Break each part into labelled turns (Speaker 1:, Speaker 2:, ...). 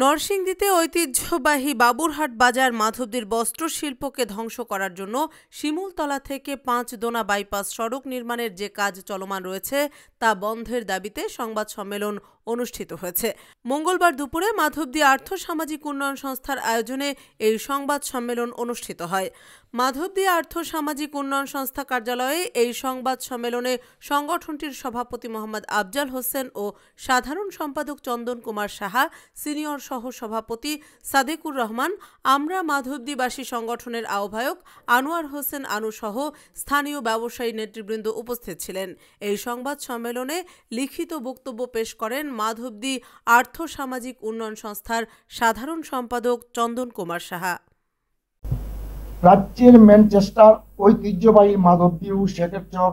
Speaker 1: নরসিংদীতে ঐতিহ্যবাহী বাবুরহাট বাজার মাধবদীর বস্ত্র শিল্পকে ধ্বংস করার জন্য শিমুলতলা থেকে ৫ দোনা বাইপাস সড়ক নির্মাণের যে কাজ চলমান রয়েছে তা বন্ধের দাবিতে সংবাদ সম্মেলন অনুষ্ঠিত হয়েছে। মঙ্গলবার দুপুরে মাধবদী আর্থ সামাজিক উন্নয়ন সংস্থার আয়োজনে এই সংবাদ সম্মেলন অনুষ্ঠিত হয়। মাধবদী আর্থ সামাজিক উন্নয়ন সংস্থা কার্যালয়ে এই সংবাদ সম্মেলনে সংগঠনটির সভাপতি মোহাম্মদ আফজাল হোসেন ও সাধারণ সম্পাদক চন্দন কুমার সাহা, সিনিয়র সহ সভাপতি সাদেকুর রহমান, আমরা মাধবদীবাসী সংগঠনের আহ্বায়ক আনোয়ার হোসেন আনু সহ স্থানীয় ব্যবসায়ী নেতৃবৃন্দ উপস্থিত ছিলেন। এই সংবাদ সম্মেলনে লিখিত বক্তব্য পেশ করেন মাধবদী আর্থ সামাজিক উন্নয়ন সংস্থার সাধারণ সম্পাদক চন্দন কুমার সাহা।
Speaker 2: রাজ্যের ম্যানচেস্টার ঐতিহ্যবাহী মাধবদী ও শেখেরচর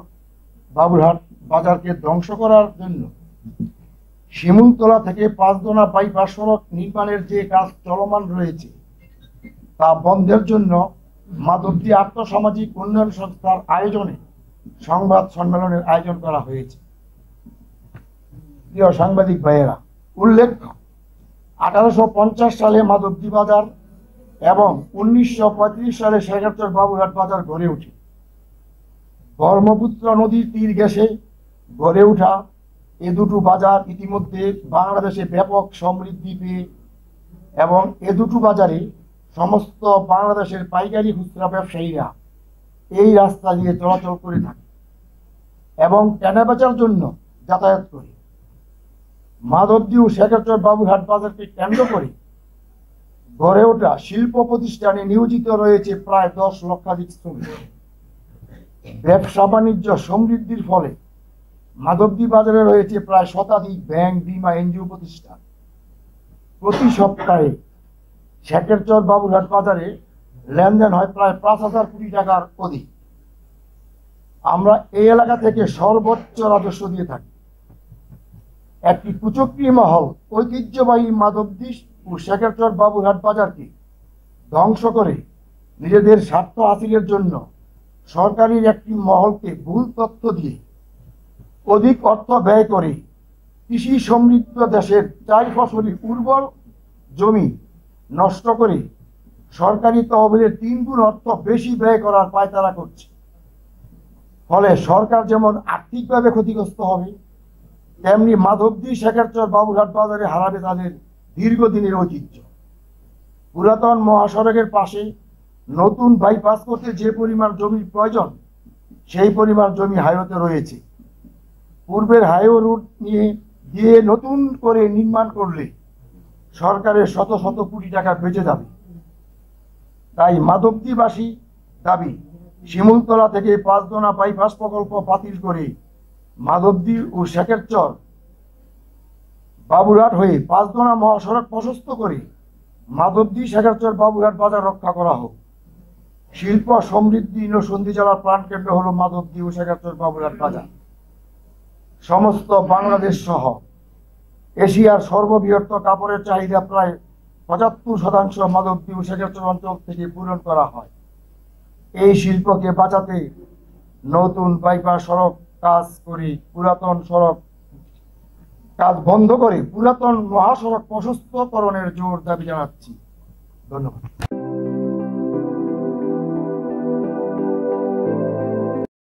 Speaker 2: বাবুরহাট বাজারকে ধ্বংস করার জন্য শিমুলতলা থেকে ৫ দোনা বাইপাস সড়ক নির্মাণের যে কাজ চলমান রয়েছে তা বন্ধের জন্য মাধবদী আর্থ সামাজিক উন্নয়ন সংস্থার আয়োজনে সংবাদ সম্মেলনের আয়োজন করা হয়েছে। প্রিয় সাংবাদিক ভাইয়েরা, উল্লেখ্য ১৮৫০ সালে মাধবদী বাজার এবং ১৯৩৫ সালে শেখেরচর বাবুরহাট বাজার গড়ে ওঠে। ব্রহ্মপুত্র নদীর তীর ঘেঁষে গড়ে ওঠা এ দুটো বাজার ইতিমধ্যে বাংলাদেশে ব্যাপক সমৃদ্ধি পেয়ে এবং এ দুটো বাজারে সমস্ত বাংলাদেশের পাইকারি খুচরা ব্যবসায়ীরা এই রাস্তা দিয়ে চলাচল করে থাকে এবং কেনাবেচার জন্য যাতায়াত করে। মাধবদী ও শেখেরচর বাবুরহাট বাজারকে কেন্দ্র করে গড়ে ওঠা শিল্প প্রতিষ্ঠানে নিয়োজিত রয়েছে প্রায় ১০ লক্ষাধিক শ্রমিক। ব্যবসা বাণিজ্য সমৃদ্ধির ফলে মাধবদী বাজারে রয়েছে প্রায় শতাধিক ব্যাংক, বীমা, এনজিও প্রতিষ্ঠান। প্রতি সপ্তাহে শেখেরচর বাবুরহাট বাজারে লেনদেন হয় প্রায় ৫,০০০ কোটি টাকার অধিক। আমরা এই এলাকা থেকে সর্বোচ্চ রাজস্ব দিয়ে থাকি। একটি কুচক্রী মহল ঐতিহ্যবাহী মাধবদী ও শেখেরচর বাবুরহাট বাজারকে ধ্বংস করে নিজেদের স্বার্থ হাসিলের জন্য সরকারের একটি মহলকে ভুল তথ্য দিয়ে অধিক অর্থ ব্যয় করে কৃষি সমৃদ্ধ দেশের ৪ ফসলি উর্বর জমি নষ্ট করে সরকারি তহবিলের ৩ গুণ অর্থ বেশি ব্যয় করার পায়তারা করছে। ফলে সরকার যেমন আর্থিকভাবে ক্ষতিগ্রস্ত হবে, তেমনি মাধবদী শেখেরচর বাবুরহাট বাজারে হারাবে তাদের দীর্ঘদিনের ঐতিহ্য। পুরাতন মহাসড়কের পাশে নতুন বাইপাস করতে যে পরিমাণ জমির প্রয়োজন, সেই পরিমাণ জমি হাইওয়েতে রয়েছে। পূর্বের হাইওয়ে রুট দিয়ে নতুন করে নির্মাণ করলে সরকারের শত শত কোটি টাকা বেঁচে যাবে। তাই মাধবদীবাসী দাবি, শিমুলতলা থেকে ৫ দোনা বাইপাস প্রকল্প বাতিল করে মাধবদী ও শেখেরচর বাবুরহাট হয়ে ৫ দোনা মহাসড়ক প্রশস্ত করে মাধবদী শেখেরচর বাবুরহাট বাজার রক্ষা করা হোক। শিল্প সমৃদ্ধি নরসিংদী জেলার প্রাণকেন্দ্র হল মাধবদী ও শেখেরচর বাবুরহাট বাজার। সমস্ত বাংলাদেশ সহ এশিয়ার সর্ববৃহৎ কাপড়ের চাহিদা প্রায় ৭৫% মাধবদী ও শেখেরচর অঞ্চল থেকে পূরণ করা হয়। এই শিল্পকে বাঁচাতে নতুন বাইপাস সড়ক কাজ করে পুরাতন সড়ক কাজ বন্ধ করে পুরাতন মহাসড়ক প্রশস্তকরণের জোর দাবি জানাচ্ছি। ধন্যবাদ।